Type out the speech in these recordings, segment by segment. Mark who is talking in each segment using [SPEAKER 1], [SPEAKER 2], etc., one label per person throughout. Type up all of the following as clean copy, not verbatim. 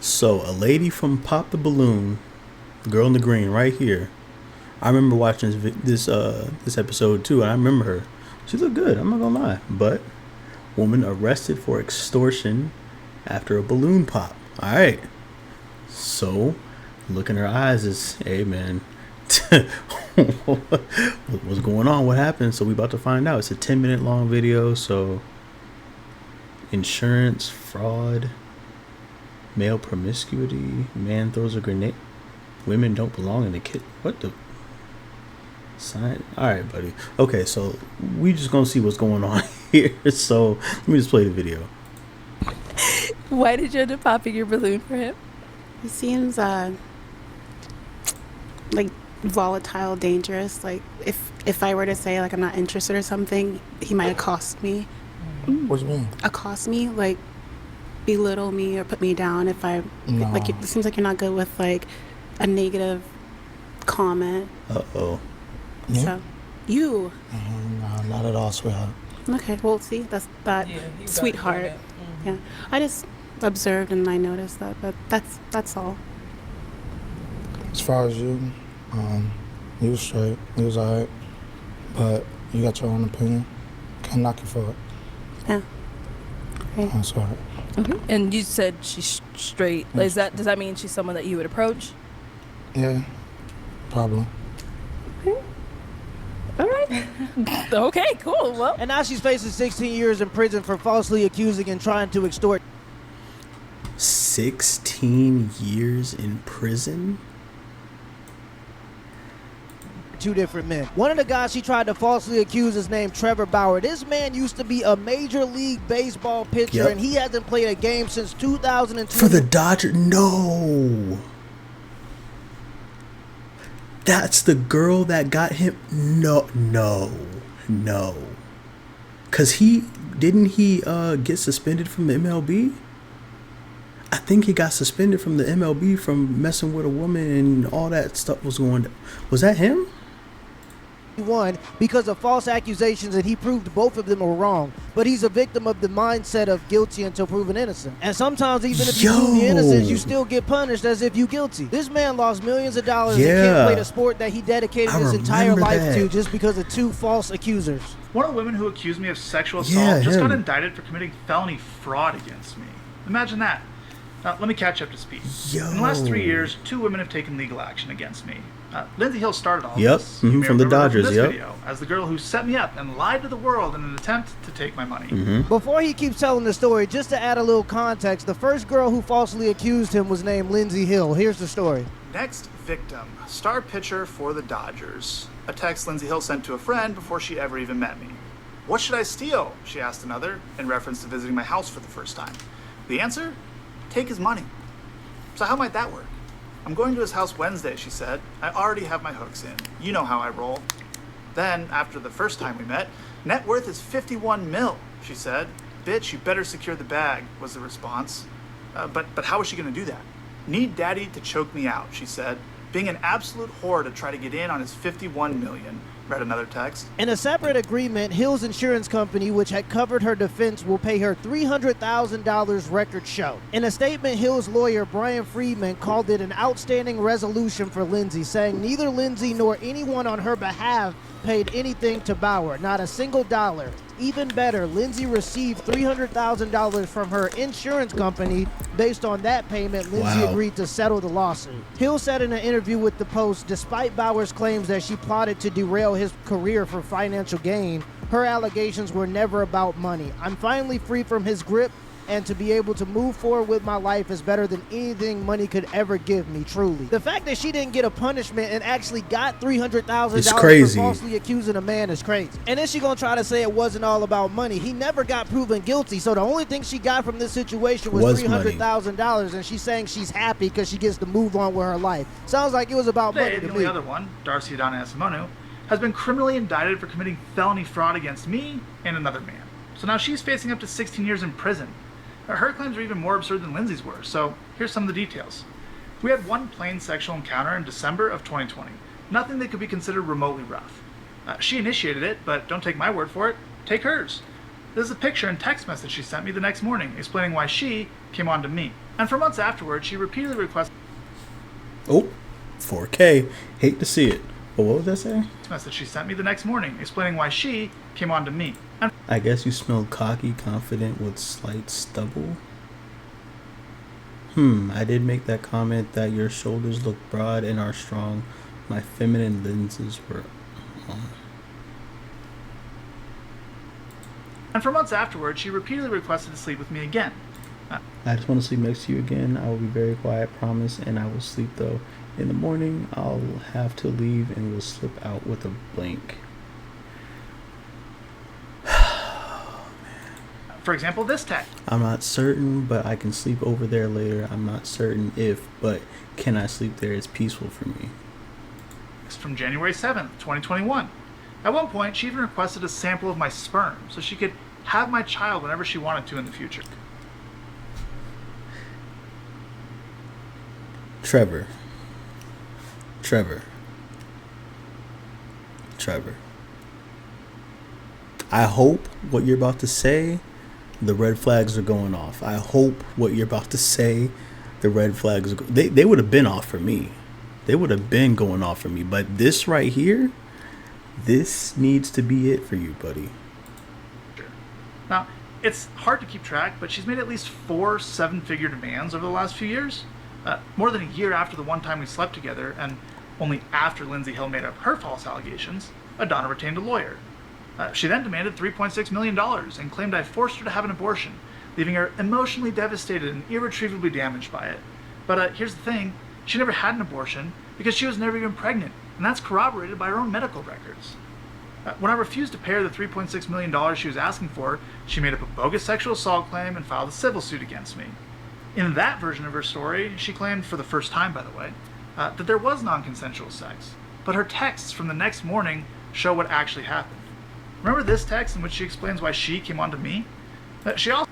[SPEAKER 1] So a lady from Pop the Balloon, the girl in the green, right here. I remember watching this episode too, and I remember her. She looked good. I'm not gonna lie, but woman arrested for extortion after a balloon pop. All right. So, look in her eyes is, hey man, what's going on? What happened? So we about to find out. It's a 10-minute long video. So, insurance fraud, male promiscuity, man throws a grenade, women don't belong in the kit. What the sign? All right, buddy. Okay, so we just gonna see what's going on here. So let me just play the video.
[SPEAKER 2] Why did you end up popping your balloon for him?
[SPEAKER 3] He seems like volatile, dangerous. Like if I were to say like I'm not interested or something, he might accost me.
[SPEAKER 4] What do you mean?
[SPEAKER 3] Accost me, like belittle me or put me down if I like. It seems like you're not good with like a negative comment.
[SPEAKER 1] Uh-oh.
[SPEAKER 4] Yeah?
[SPEAKER 3] So you.
[SPEAKER 4] No, not at all, sweetheart.
[SPEAKER 3] Okay, well, see, that's that sweetheart. Yeah, I just observed and I noticed that, but that's all.
[SPEAKER 4] As far as you, you was straight, you was alright, but you got your own opinion. Can't knock you for it.
[SPEAKER 3] Yeah. Right.
[SPEAKER 4] That's all right.
[SPEAKER 2] Mm-hmm. And you said she's straight. Does that mean she's someone that you would approach?
[SPEAKER 4] Yeah, probably.
[SPEAKER 2] All right. Okay, cool. Well,
[SPEAKER 5] And now she's facing 16 years in prison for falsely accusing and trying to extort
[SPEAKER 1] 16 years in prison?
[SPEAKER 5] two different men. One of the guys she tried to falsely accuse is named Trevor Bauer. This man used to be a Major League Baseball pitcher,
[SPEAKER 1] Yep.
[SPEAKER 5] and he hasn't played a game since 2002.
[SPEAKER 1] For the Dodgers? No. That's the girl that got him. No. Cause didn't he get suspended from the MLB? I think he got suspended from the MLB from messing with a woman and all that stuff was going. Was that him?
[SPEAKER 5] Won because of false accusations, and he proved both of them were wrong. But he's a victim of the mindset of guilty until proven innocent. And sometimes even if you prove the innocence, you still get punished as if you guilty. This man lost millions of dollars and can't play the sport that he dedicated his entire life to just because of two false accusers.
[SPEAKER 6] One of the women who accused me of sexual assault just got indicted for committing felony fraud against me. Imagine that. Now, let me catch up to speed. In the last 3 years, 2 women have taken legal action against me. Lindsay Hill started all this.
[SPEAKER 1] From the Dodgers,
[SPEAKER 6] this video, as the girl who set me up and lied to the world in an attempt to take my money.
[SPEAKER 5] Before he keeps telling the story, just to add a little context, the first girl who falsely accused him was named Lindsay Hill. Here's the story.
[SPEAKER 6] Next victim, star pitcher for the Dodgers. A text Lindsay Hill sent to a friend before she ever even met me. What should I steal? She asked another, in reference to visiting my house for the first time. The answer? Take his money. So how might that work? I'm going to his house Wednesday, she said. I already have my hooks in. You know how I roll. Then, after the first time we met, net worth is 51 mil, she said. Bitch, you better secure the bag, was the response. But how is she going to do that? Need daddy to choke me out, she said. Being an absolute whore to try to get in on his 51 million, read another text.
[SPEAKER 5] In a separate agreement, Hill's insurance company, which had covered her defense, will pay her $300,000 record show. In a statement, Hill's lawyer, Brian Friedman, called it an outstanding resolution for Lindsay, saying neither Lindsay nor anyone on her behalf paid anything to Bauer, not a single dollar. Even better, Lindsay received $300,000 from her insurance company. Based on that payment, Lindsay agreed to settle the lawsuit. Hill said in an interview with The Post, despite Bauer's claims that she plotted to derail his career for financial gain, her allegations were never about money. I'm finally free from his grip, and to be able to move forward with my life is better than anything money could ever give me, truly. The fact that she didn't get a punishment and actually got $300,000 for falsely accusing a man is crazy. And then she gonna try to say it wasn't all about money. He never got proven guilty, so the only thing she got from this situation was $300,000, and she's saying she's happy because she gets to move on with her life. Sounds like it was about money to
[SPEAKER 6] The
[SPEAKER 5] me.
[SPEAKER 6] only other one, Darcy Adana Asimonu, has been criminally indicted for committing felony fraud against me and another man. So now she's facing up to 16 years in prison. Her claims are even more absurd than Lindsay's were, so here's some of the details. We had one plain sexual encounter in December of 2020. Nothing that could be considered remotely rough. She initiated it, but don't take my word for it. Take hers. This is a picture and text message she sent me the next morning, explaining why she came on to me. And for months afterwards, she repeatedly requested
[SPEAKER 1] Oh, 4K. Hate to see it. But what was that saying?
[SPEAKER 6] a message she sent me the next morning, explaining why she came on to me. And
[SPEAKER 1] I guess you smell cocky, confident, with slight stubble. I did make that comment that your shoulders look broad and are strong. My feminine lenses were on.
[SPEAKER 6] for months afterwards, she repeatedly requested to sleep with me again.
[SPEAKER 1] I just want to sleep next to you again. I will be very quiet, promise, and I will sleep though. In the morning, I'll have to leave and will slip out with a blank.
[SPEAKER 6] For example, this text
[SPEAKER 1] I'm not certain, but I can sleep over there later. I'm not certain if, but can I sleep there? It's peaceful for me.
[SPEAKER 6] from January 7th, 2021. At one point, she even requested a sample of my sperm so she could have my child whenever she wanted to in the future.
[SPEAKER 1] Trevor. I hope what you're about to say, the red flags are going off. I hope what you're about to say, the red flags are they would have been off for me. They would have been going off for me. But this right here, this needs to be it for you, buddy.
[SPEAKER 6] Now, it's hard to keep track, but she's made at least 4 7-figure demands over the last few years. More than a year after the one time we slept together, and only after Lindsay Hill made up her false allegations, Adana retained a lawyer. She then demanded $3.6 million and claimed I forced her to have an abortion, leaving her emotionally devastated and irretrievably damaged by it. But here's the thing, she never had an abortion because she was never even pregnant, and that's corroborated by her own medical records. When I refused to pay her the $3.6 million she was asking for, she made up a bogus sexual assault claim and filed a civil suit against me. In that version of her story, she claimed, for the first time by the way, that there was non-consensual sex, but her texts from the next morning show what actually happened. Remember this text in which she explains why she came on to me? She also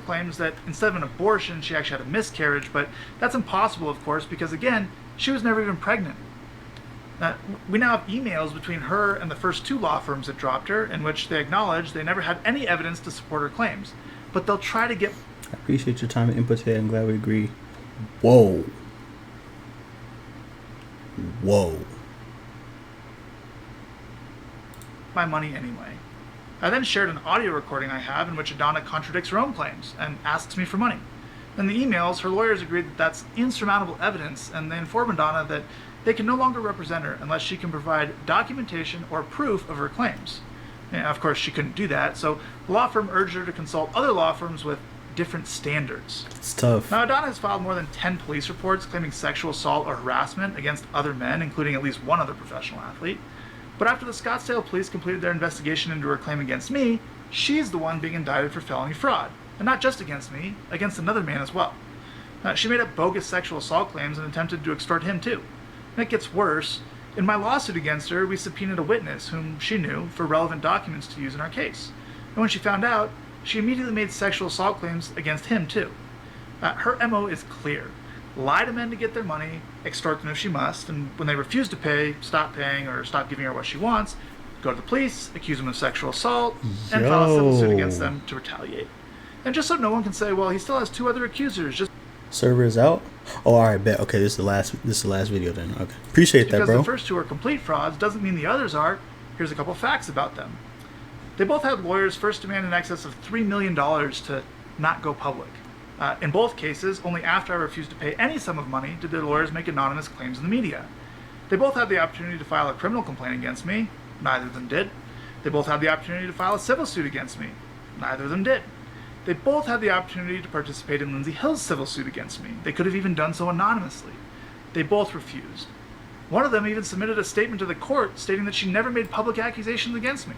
[SPEAKER 6] claims that instead of an abortion, she actually had a miscarriage, but that's impossible, of course, because again, she was never even pregnant. We now have emails between her and the first 2 law firms that dropped her, in which they acknowledge they never had any evidence to support her claims, but they'll try to get...
[SPEAKER 1] I appreciate your time and input today. I'm glad we agree. Whoa.
[SPEAKER 6] my money anyway. I then shared an audio recording I have in which Adana contradicts her own claims and asks me for money. In the emails, her lawyers agreed that that's insurmountable evidence, and they inform Adana that they can no longer represent her unless she can provide documentation or proof of her claims. And of course, she couldn't do that, so the law firm urged her to consult other law firms with different standards.
[SPEAKER 1] It's tough.
[SPEAKER 6] Now, Adana has filed more than 10 police reports claiming sexual assault or harassment against other men, including at least one other professional athlete. But after the Scottsdale police completed their investigation into her claim against me, she's the one being indicted for felony fraud. And not just against me, against another man as well. She made up bogus sexual assault claims and attempted to extort him too. And it gets worse. In my lawsuit against her, we subpoenaed a witness whom she knew for relevant documents to use in our case. And when she found out, she immediately made sexual assault claims against him too. Her MO is clear. Lie to men to get their money, extort them if she must, and when they refuse to pay, stop paying or stop giving her what she wants, go to the police, accuse them of sexual assault, and file a civil suit against them to retaliate. And just so no one can say, well, he still has 2 other accusers, just
[SPEAKER 1] server is out. Oh, all right, bet. Okay, this is the last video then. Okay, appreciate that, bro.
[SPEAKER 6] Because the first 2 are complete frauds doesn't mean the others are. Here's a couple facts about them. They both had lawyers first demand in excess of $3 million to not go public. In both cases, only after I refused to pay any sum of money did their lawyers make anonymous claims in the media. They both had the opportunity to file a criminal complaint against me. Neither of them did. They both had the opportunity to file a civil suit against me. Neither of them did. They both had the opportunity to participate in Lindsay Hill's civil suit against me. They could have even done so anonymously. They both refused. One of them even submitted a statement to the court stating that she never made public accusations against me.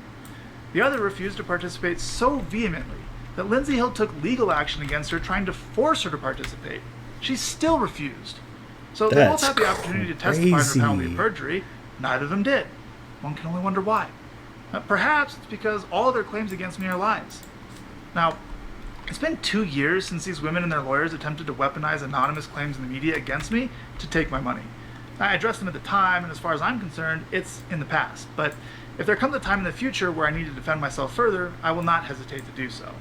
[SPEAKER 6] The other refused to participate so vehemently that Lindsay Hill took legal action against her, trying to force her to participate. She still refused. So they both had the opportunity to testify under penalty of perjury. Neither of them did. One can only wonder why. Perhaps it's because all of their claims against me are lies. Now, it's been 2 years since these women and their lawyers attempted to weaponize anonymous claims in the media against me to take my money. I addressed them at the time, and as far as I'm concerned, it's in the past. But if there comes a time in the future where I need to defend myself further, I will not hesitate to do so.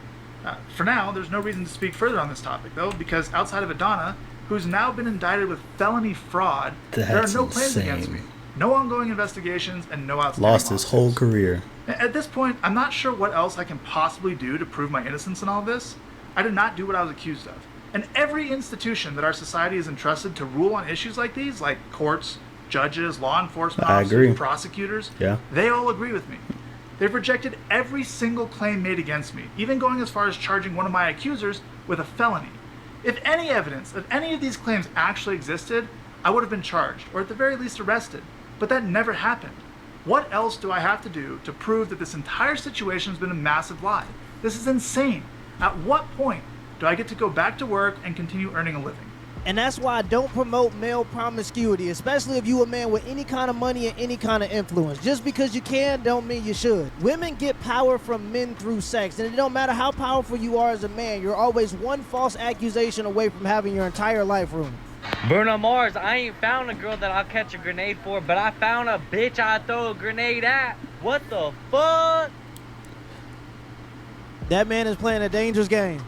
[SPEAKER 6] For now, there's no reason to speak further on this topic, though, because outside of Adana, who's now been indicted with felony fraud, there are no claims against me. No ongoing investigations and no outstanding
[SPEAKER 1] Lost his whole
[SPEAKER 6] lawsuits.
[SPEAKER 1] career.
[SPEAKER 6] At this point, I'm not sure what else I can possibly do to prove my innocence in all this. I did not do what I was accused of. And every institution that our society is entrusted to rule on issues like these, like courts, judges, law enforcement
[SPEAKER 1] I
[SPEAKER 6] officers,
[SPEAKER 1] agree.
[SPEAKER 6] prosecutors,
[SPEAKER 1] Yeah.
[SPEAKER 6] they all agree with me. They've rejected every single claim made against me, even going as far as charging one of my accusers with a felony. If any evidence of any of these claims actually existed, I would have been charged, or at the very least arrested. But that never happened. What else do I have to do to prove that this entire situation has been a massive lie? This is insane. At what point do I get to go back to work and continue earning a living?
[SPEAKER 5] And that's why I don't promote male promiscuity, especially if you a man with any kind of money and any kind of influence. Just because you can don't mean you should. Women get power from men through sex, and it don't matter how powerful you are as a man, you're always one false accusation away from having your entire life ruined.
[SPEAKER 7] Bruno Mars, I ain't found a girl that I'll catch a grenade for, but I found a bitch I'd throw a grenade at. What the fuck?
[SPEAKER 5] That man is playing a dangerous game.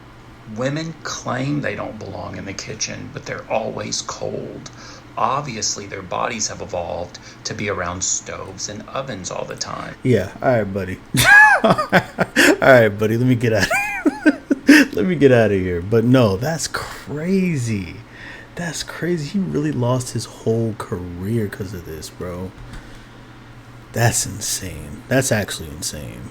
[SPEAKER 8] Women claim they don't belong in the kitchen, but they're always cold. Obviously, their bodies have evolved to be around stoves and ovens all the time.
[SPEAKER 1] Yeah, all right, buddy. All right, buddy, let me get out of here. Let me get out of here. But no, that's crazy. That's crazy. He really lost his whole career because of this, bro. That's insane. That's actually insane.